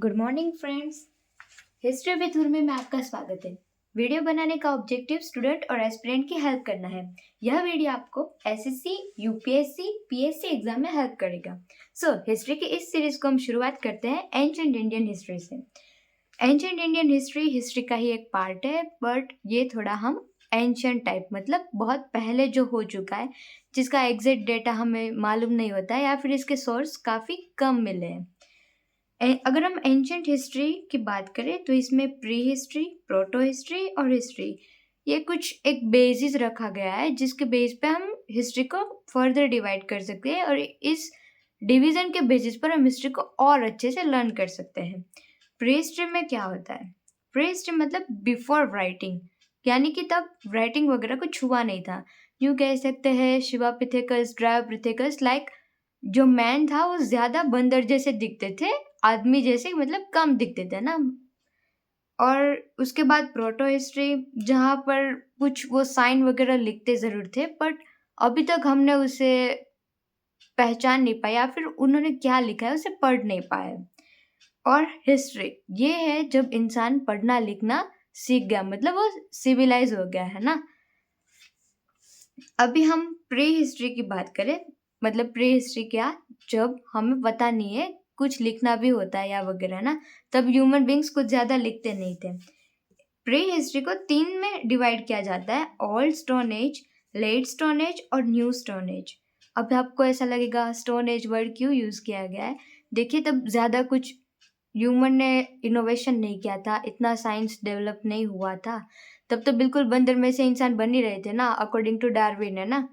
Good morning friends. History with Urmi में आपका स्वागत है। वीडियो बनाने का ऑब्जेक्टिव स्टूडेंट और एस्पिरेंट की हेल्प करना है। यह वीडियो आपको एसएससी, यूपीएससी, पीएससी एग्जाम में हेल्प करेगा। हिस्ट्री की इस सीरीज को हम शुरुआत करते हैं एंशिएंट इंडियन हिस्ट्री से। एंशिएंट इंडियन हिस्ट्री का ही एक पार्ट है, बट ये थोड़ा हम एंशिएंट टाइप, मतलब बहुत पहले जो हो चुका है, जिसका एग्जैक्ट डेटा हमें मालूम नहीं होता है या फिर इसके सोर्स काफ़ी कम मिले हैं। अगर हम एंशिएंट हिस्ट्री की बात करें तो इसमें प्री हिस्ट्री, प्रोटो हिस्ट्री और हिस्ट्री, ये कुछ एक बेसिस रखा गया है जिसके बेस पे हम हिस्ट्री को फर्दर डिवाइड कर सकते हैं और इस डिवीजन के बेसिस पर हम हिस्ट्री को और अच्छे से लर्न कर सकते हैं। प्री हिस्ट्री में क्या होता है? प्री हिस्ट्री मतलब बिफोर राइटिंग, यानी कि तब राइटिंग वगैरह कुछ हुआ नहीं था। यूँ कह सकते हैं शिवा पिथेकस, ड्रायोपिथेकस लाइक जो मैन था वो ज़्यादा बंदर जैसे दिखते थे, आदमी जैसे मतलब कम दिखते थे ना। और उसके बाद प्रोटो हिस्ट्री, जहाँ पर कुछ वो साइन वगैरह लिखते ज़रूर थे, बट अभी तक हमने उसे पहचान नहीं पाया, फिर उन्होंने क्या लिखा है उसे पढ़ नहीं पाया। और हिस्ट्री ये है जब इंसान पढ़ना लिखना सीख गया, मतलब वो सिविलाइज हो गया है ना। अभी हम प्री हिस्ट्री की बात करें, मतलब प्री हिस्ट्री क्या, जब हमें पता नहीं है कुछ लिखना भी होता है या वगैरह ना, तब ह्यूमन बींग्स कुछ ज़्यादा लिखते नहीं थे। प्री हिस्ट्री को 3 में डिवाइड किया जाता है, old stone age, late stone age और न्यू स्टोन एज। अब आपको ऐसा लगेगा स्टोन एज वर्ड क्यों यूज़ किया गया है? देखिए, तब ज़्यादा कुछ ह्यूमन ने इनोवेशन नहीं किया था, इतना साइंस डेवलप नहीं हुआ था, तब तो बिल्कुल बंदर में से इंसान बन ही रहे थे ना, अकॉर्डिंग टू डार्विन, है ना।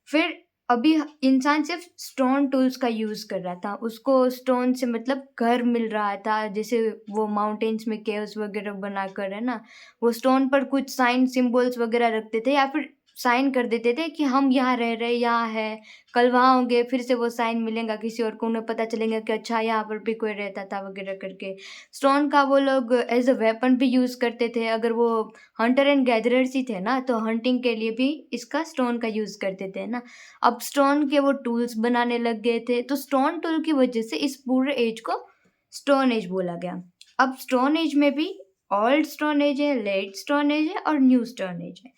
फिर अभी इंसान सिर्फ स्टोन टूल्स का यूज़ कर रहा था, उसको स्टोन से मतलब घर मिल रहा था, जैसे वो माउंटेन्स में केव्स वगैरह बनाकर, है ना, वो स्टोन पर कुछ साइन सिंबल्स वगैरह रखते थे या फिर साइन कर देते थे कि हम यहाँ रह रहे, यहाँ है, कल वहाँ होंगे, फिर से वो साइन मिलेगा किसी और को, उन्हें पता चलेगा कि अच्छा यहाँ पर भी कोई रहता था वगैरह करके। स्टोन का वो लोग एज अ वेपन भी यूज़ करते थे। अगर वो हंटर एंड गैदरर्स ही थे ना, तो हंटिंग के लिए भी इसका स्टोन का यूज़ करते थे ना। अब स्टोन के वो टूल्स बनाने लग गए थे, तो स्टोन टूल की वजह से इस पूरे एज को स्टोन एज बोला गया। अब स्टोन एज में भी ओल्ड स्टोन एज है, लेट स्टोन एज है और न्यू स्टोन एज है।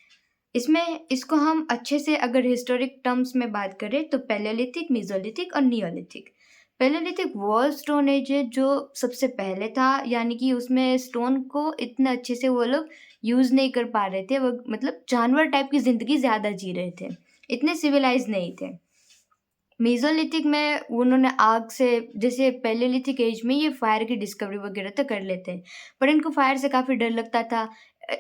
इसमें इसको हम अच्छे से अगर हिस्टोरिक टर्म्स में बात करें तो पैलेलिथिक, मेसोलिथिक और नियोलिथिक। पैलेलिथिक वो स्टोन एज है जो सबसे पहले था, यानी कि उसमें स्टोन को इतना अच्छे से वो लोग यूज़ नहीं कर पा रहे थे, वो मतलब जानवर टाइप की ज़िंदगी ज़्यादा जी रहे थे, इतने सिविलाइज नहीं थे। मेसोलिथिक में उन्होंने आग से, जैसे पैलेलिथिक एज में ये फायर की डिस्कवरी वगैरह तो कर लेते हैं, पर इनको फायर से काफ़ी डर लगता था।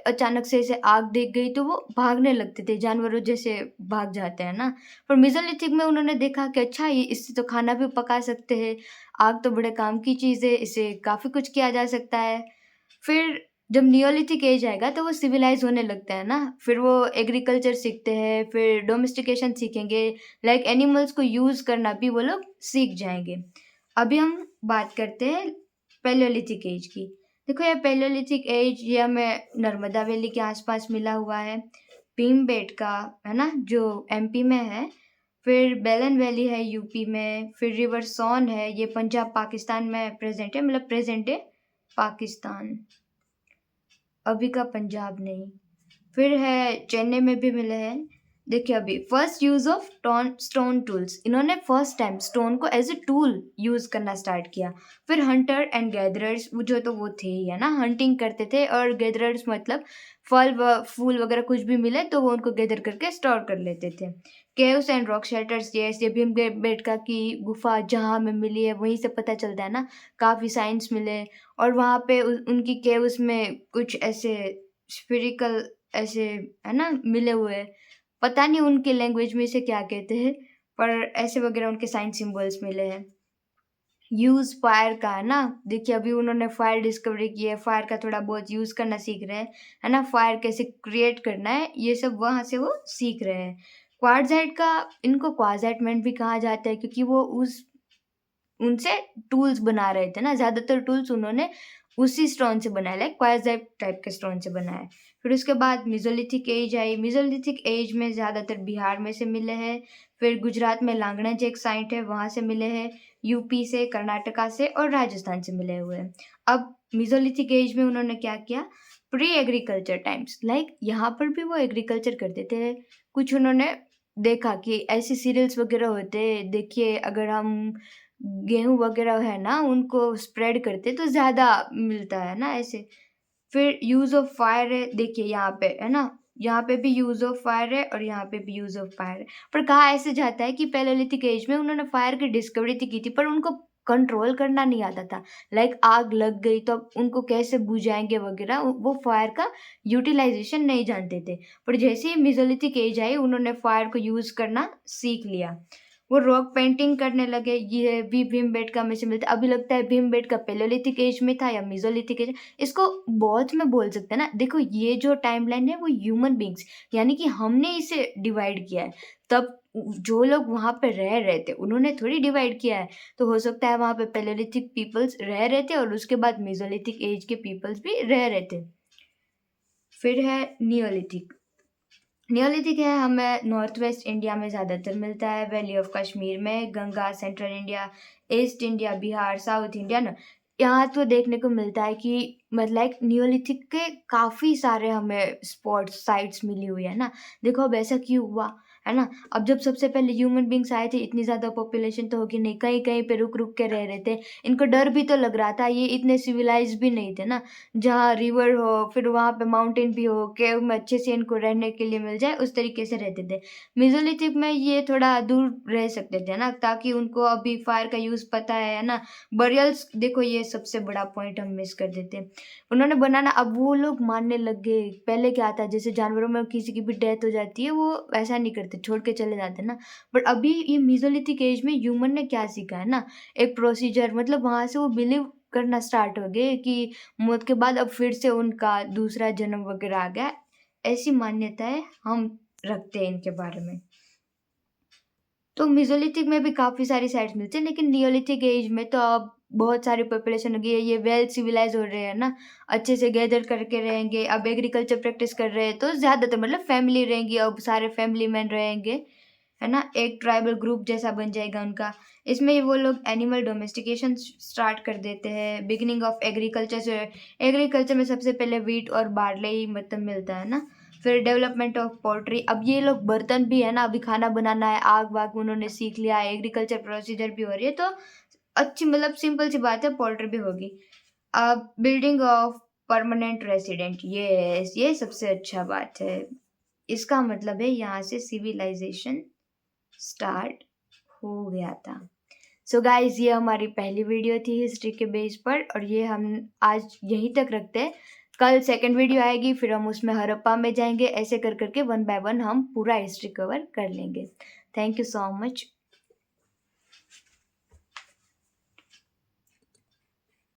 अचानक से ऐसे आग देख गई तो वो भागने लगते थे, जानवरों जैसे भाग जाते हैं ना। पर मेसोलिथिक में उन्होंने देखा कि अच्छा, ये इससे तो खाना भी पका सकते हैं, आग तो बड़े काम की चीज़ है, इससे काफ़ी कुछ किया जा सकता है। फिर जब नियोलिथिक एज आएगा तो वो सिविलाइज होने लगते हैं ना, फिर वो एग्रीकल्चर सीखते हैं, फिर डोमेस्टिकेशन सीखेंगे, लाइक एनिमल्स को यूज़ करना भी वो लोग सीख जाएंगे। अभी हम बात करते हैं पैलियोलिथिक एज की। देखो, ये पैलियोलिथिक एज ये हमें नर्मदा वैली के आसपास मिला हुआ है, भीमबेटका, है ना, जो एमपी में है, फिर बेलन वैली है यूपी में, फिर रिवर सोन है, ये पंजाब पाकिस्तान में प्रेजेंट है, मतलब प्रेजेंट है पाकिस्तान, अभी का पंजाब नहीं। फिर है चेन्नई में भी मिले हैं। देखिए, अभी first use of stone tools, इन्होंने फर्स्ट टाइम स्टोन को एज ए टूल यूज़ करना स्टार्ट किया। फिर हंटर एंड गैदरर्स, जो तो वो थे ही, है ना, हंटिंग करते थे, और गैदरर्स मतलब फल व फूल वगैरह कुछ भी मिले तो वो उनको गैदर करके स्टोर कर लेते थे। केव्स एंड रॉक शेल्टर्स, ये भीमबेटका की गुफा जहाँ हमें मिली है वहीं से पता चलता है ना, काफ़ी साइंस मिले, और वहाँ पे उनकी केव्स में कुछ ऐसे स्फेरिकल ऐसे, है ना, मिले हुए, पता नहीं उनके लैंग्वेज में इसे क्या कहते हैं, पर ऐसे वगैरह उनके साइन सिंबल्स मिले हैं। यूज़ फायर का, है ना, देखिए अभी उन्होंने फायर डिस्कवरी की है, फायर का थोड़ा बहुत यूज़ करना सीख रहे हैं, है ना, फायर कैसे क्रिएट करना है ये सब वहाँ से वो सीख रहे हैं। क्वार्ट्ज़ाइट का, इनको क्वार्ट्ज़ाइट मैन भी कहा जाता है क्योंकि वो उनसे टूल्स बना रहे थे ना, ज़्यादातर टूल्स उन्होंने उसी स्टोन से बनाए, लाइक क्वार्ट्ज़ाइट टाइप के स्टोन से बनाए। फिर उसके बाद मेसोलिथिक एज आई। मेसोलिथिक एज में ज़्यादातर बिहार में से मिले हैं, फिर गुजरात में लांगणज एक साइट है, वहाँ से मिले हैं। यूपी से, कर्नाटका से और राजस्थान से मिले हुए हैं। अब मेसोलिथिक एज में उन्होंने क्या किया, प्री एग्रीकल्चर टाइम्स, लाइक यहाँ पर भी वो एग्रीकल्चर करते थे। कुछ उन्होंने देखा कि ऐसे सीरियल्स वगैरह होते, देखिए अगर हम गेहूं वगैरह है ना उनको स्प्रेड करते तो ज़्यादा मिलता है ना ऐसे। फिर यूज़ ऑफ फायर है, देखिए यहाँ पे है ना, यहाँ पे भी यूज़ ऑफ फायर है और यहाँ पे भी यूज़ ऑफ फायर है। पर कहा ऐसे जाता है कि पैलेलिथिक एज में उन्होंने फायर की डिस्कवरी तो की थी पर उनको कंट्रोल करना नहीं आता था। लाइक आग लग गई तो अब उनको कैसे बुझाएंगे वगैरह, वो फायर का यूटिलाइजेशन नहीं जानते थे। पर जैसे ही मेसोलिथिक एज आई उन्होंने फायर को यूज़ करना सीख लिया। वो रॉक पेंटिंग करने लगे, ये भी भीमबेटका में से मिलता है। अभी लगता है भीमबेटका पैलेलिथिक एज में था या मेसोलिथिक एज, इसको बहुत में बोल सकते हैं ना। देखो ये जो टाइमलाइन है वो ह्यूमन बींग्स यानी कि हमने इसे डिवाइड किया है। तब जो लोग वहाँ पे रह रहे थे उन्होंने थोड़ी डिवाइड किया है। तो हो सकता है वहाँ पे पैलेलिथिक पीपल्स रह रहे थे और उसके बाद मेसोलिथिक एज के पीपल्स भी रह रहे थे। फिर है नियोलिथिक। नियोलिथिक है हमें नॉर्थ वेस्ट इंडिया में ज़्यादातर मिलता है, वैली ऑफ कश्मीर में, Ganga, central India, east India, Bihar, south India ना। यहाँ तो देखने को मिलता है कि मतलब लाइक नियोलिथिक के काफ़ी सारे हमें स्पॉट्स साइट्स मिली हुई है ना। देखो अब ऐसा क्यों हुआ है ना। अब जब सबसे पहले ह्यूमन बींग्स आए थे इतनी ज़्यादा पॉपुलेशन तो होगी नहीं, कहीं कहीं पे रुक रुक के रह रहे थे। इनको डर भी तो लग रहा था, ये इतने सिविलाइज भी नहीं थे ना। जहाँ रिवर हो फिर वहाँ पे माउंटेन भी हो, केव में अच्छे से इनको रहने के लिए मिल जाए उस तरीके से रहते थे। मेसोलिथिक में ये थोड़ा दूर रह सकते थे ना, ताकि उनको अभी फायर का यूज़ पता है ना। बरियल्स देखो ये सबसे बड़ा पॉइंट हम मिस कर देते हैं। उन्होंने बनाना, अब वो लोग मानने लग गए। पहले क्या था, जैसे जानवरों में किसी की भी डेथ हो जाती है वो ऐसा नहीं करते, छोड़ के चले जाते ना। बट अभी ये मेसोलिथिक एज में ह्यूमन ने क्या सीखा है ना, एक प्रोसीजर, मतलब वहाँ से वो बिलीव करना स्टार्ट हो गए कि मौत के बाद अब फिर से उनका दूसरा जन्म वगैरह आ गया। ऐसी मान्यताएं हम रखते हैं इनके बारे में। तो मेसोलिथिक में भी काफ़ी सारी साइट्स मिलती हैं, लेकिन नियोलिथिक एज में तो अब बहुत सारी पॉपुलेशन हो गई है, ये वेल सिविलाइज हो रहे हैं ना, अच्छे से गैदर करके रहेंगे। अब एग्रीकल्चर प्रैक्टिस कर रहे हैं तो ज़्यादातर मतलब फैमिली रहेंगी, अब सारे फैमिली मैन रहेंगे है ना, एक ट्राइबल ग्रुप जैसा बन जाएगा उनका। इसमें वो लोग एनिमल डोमेस्टिकेशन स्टार्ट कर देते हैं। बिगिनिंग ऑफ एग्रीकल्चर से, एग्रीकल्चर में सबसे पहले वीट और बार्ले ही मतलब मिलता है ना। फिर डेवलपमेंट ऑफ पोल्ट्री, अब ये लोग बर्तन भी है ना, अभी खाना बनाना है, आग वाग उन्होंने सीख लिया है, एग्रीकल्चर प्रोसीजर भी हो रही है, तो अच्छी मतलब सिंपल सी बात है, पोल्ट्री भी होगी। अब बिल्डिंग ऑफ परमानेंट रेसिडेंट, ये सबसे अच्छा बात है। इसका मतलब है यहाँ से सिविलाइजेशन स्टार्ट हो गया था। सो गाइज ये हमारी पहली वीडियो थी हिस्ट्री के बेस पर, और ये हम आज यहीं तक रखते हैं। कल सेकंड वीडियो आएगी, फिर हम उसमें हड़प्पा में जाएंगे। ऐसे कर करके वन बाय वन हम पूरा हिस्ट्री कवर कर लेंगे। Thank you so much.